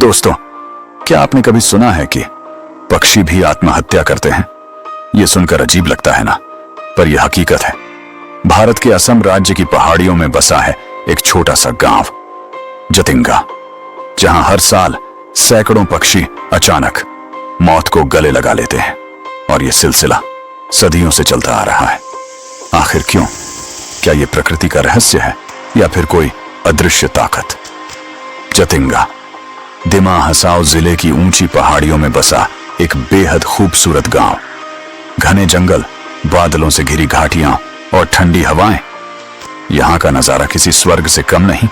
दोस्तों, क्या आपने कभी सुना है कि पक्षी भी आत्महत्या करते हैं? यह सुनकर अजीब लगता है ना, पर यह हकीकत है। भारत के असम राज्य की पहाड़ियों में बसा है एक छोटा सा गांव जतिंगा, जहां हर साल सैकड़ों पक्षी अचानक मौत को गले लगा लेते हैं। और यह सिलसिला सदियों से चलता आ रहा है। आखिर क्यों? क्या यह प्रकृति का रहस्य है या फिर कोई अदृश्य ताकत? जतिंगा दिमा हसाओ जिले की ऊंची पहाड़ियों में बसा एक बेहद खूबसूरत गांव। घने जंगल, बादलों से घिरी घाटियां और ठंडी हवाएं। यहां का नजारा किसी स्वर्ग से कम नहीं,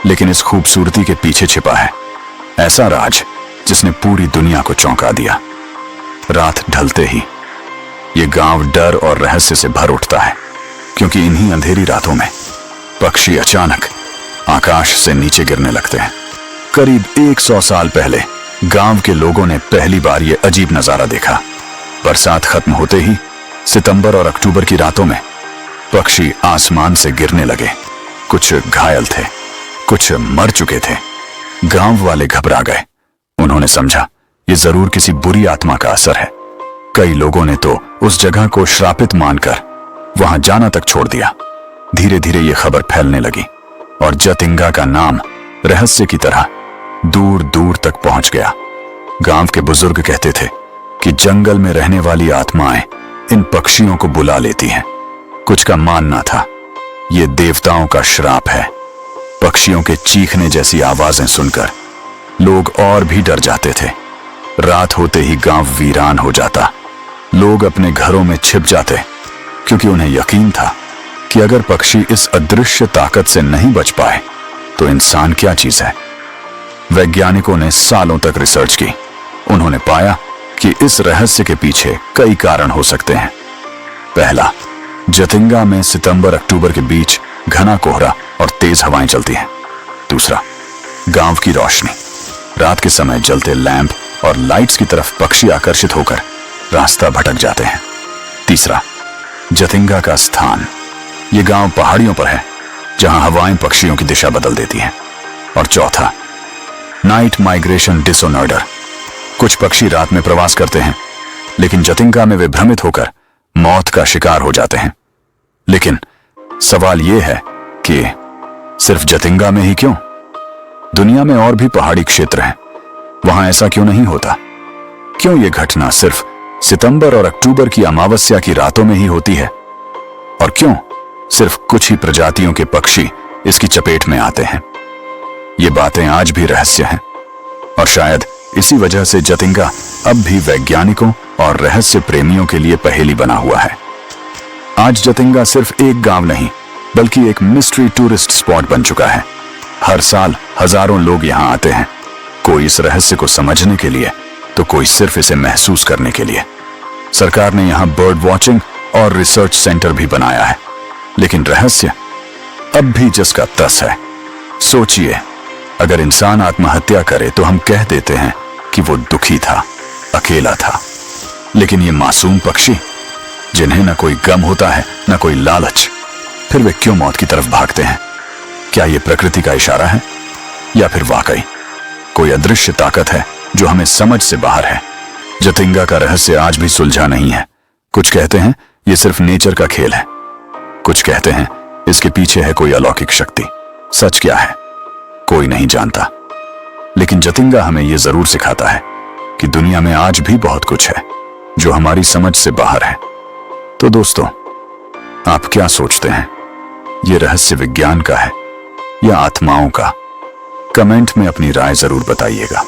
लेकिन इस खूबसूरती के पीछे छिपा है ऐसा राज जिसने पूरी दुनिया को चौंका दिया। रात ढलते ही यह गांव डर और रहस्य से भर उठता है, क्योंकि इन्हीं अंधेरी रातों में पक्षी अचानक आकाश से नीचे गिरने लगते हैं। करीब 100 साल पहले गांव के लोगों ने पहली बार यह अजीब नजारा देखा। बरसात खत्म होते ही सितंबर और अक्टूबर की रातों में पक्षी आसमान से गिरने लगे। कुछ घायल थे, कुछ मर चुके थे। गांव वाले घबरा गए। उन्होंने समझा यह जरूर किसी बुरी आत्मा का असर है। कई लोगों ने तो उस जगह को श्रापित मानकर वहां जाना तक छोड़ दिया। धीरे धीरे यह खबर फैलने लगी और जतिंगा का नाम रहस्य की तरह दूर दूर तक पहुंच गया। गांव के बुजुर्ग कहते थे कि जंगल में रहने वाली आत्माएं इन पक्षियों को बुला लेती हैं। कुछ का मानना था यह देवताओं का श्राप है। पक्षियों के चीखने जैसी आवाजें सुनकर लोग और भी डर जाते थे। रात होते ही गांव वीरान हो जाता। लोग अपने घरों में छिप जाते, क्योंकि उन्हें यकीन था कि अगर पक्षी इस अदृश्य ताकत से नहीं बच पाए तो इंसान क्या चीज है। वैज्ञानिकों ने सालों तक रिसर्च की। उन्होंने पाया कि इस रहस्य के पीछे कई कारण हो सकते हैं। पहला, जतिंगा में सितंबर अक्टूबर के बीच घना कोहरा और तेज हवाएं चलती हैं। दूसरा, गांव की रोशनी। रात के समय जलते लैंप और लाइट्स की तरफ पक्षी आकर्षित होकर रास्ता भटक जाते हैं। तीसरा, जतिंगा का स्थान। यह गांव पहाड़ियों पर है, जहां हवाएं पक्षियों की दिशा बदल देती हैं। और चौथा, नाइट माइग्रेशन डिसऑर्डर। कुछ पक्षी रात में प्रवास करते हैं, लेकिन जतिंगा में वे भ्रमित होकर मौत का शिकार हो जाते हैं। लेकिन सवाल यह है कि सिर्फ जतिंगा में ही क्यों? दुनिया में और भी पहाड़ी क्षेत्र हैं, वहां ऐसा क्यों नहीं होता? क्यों यह घटना सिर्फ सितंबर और अक्टूबर की अमावस्या की रातों में ही होती है? और क्यों सिर्फ कुछ ही प्रजातियों के पक्षी इसकी चपेट में आते हैं? ये बातें आज भी रहस्य हैं, और शायद इसी वजह से जतिंगा अब भी वैज्ञानिकों और रहस्य प्रेमियों के लिए पहेली बना हुआ है। आज जतिंगा सिर्फ एक गांव नहीं, बल्कि एक मिस्ट्री टूरिस्ट स्पॉट बन चुका है। हर साल हजारों लोग यहां आते हैं, कोई इस रहस्य को समझने के लिए, तो कोई सिर्फ इसे महसूस करने के लिए। सरकार ने यहां बर्ड वॉचिंग और रिसर्च सेंटर भी बनाया है, लेकिन रहस्य अब भी जिसका तस है। सोचिए, अगर इंसान आत्महत्या करे तो हम कह देते हैं कि वो दुखी था, अकेला था। लेकिन ये मासूम पक्षी, जिन्हें न कोई गम होता है न कोई लालच, फिर वे क्यों मौत की तरफ भागते हैं? क्या ये प्रकृति का इशारा है, या फिर वाकई कोई अदृश्य ताकत है जो हमें समझ से बाहर है? जतिंगा का रहस्य आज भी सुलझा नहीं है। कुछ कहते हैं ये सिर्फ नेचर का खेल है, कुछ कहते हैं इसके पीछे है कोई अलौकिक शक्ति। सच क्या है, कोई नहीं जानता। लेकिन जतिंगा हमें यह जरूर सिखाता है कि दुनिया में आज भी बहुत कुछ है जो हमारी समझ से बाहर है। तो दोस्तों, आप क्या सोचते हैं? यह रहस्य विज्ञान का है या आत्माओं का? कमेंट में अपनी राय जरूर बताइएगा।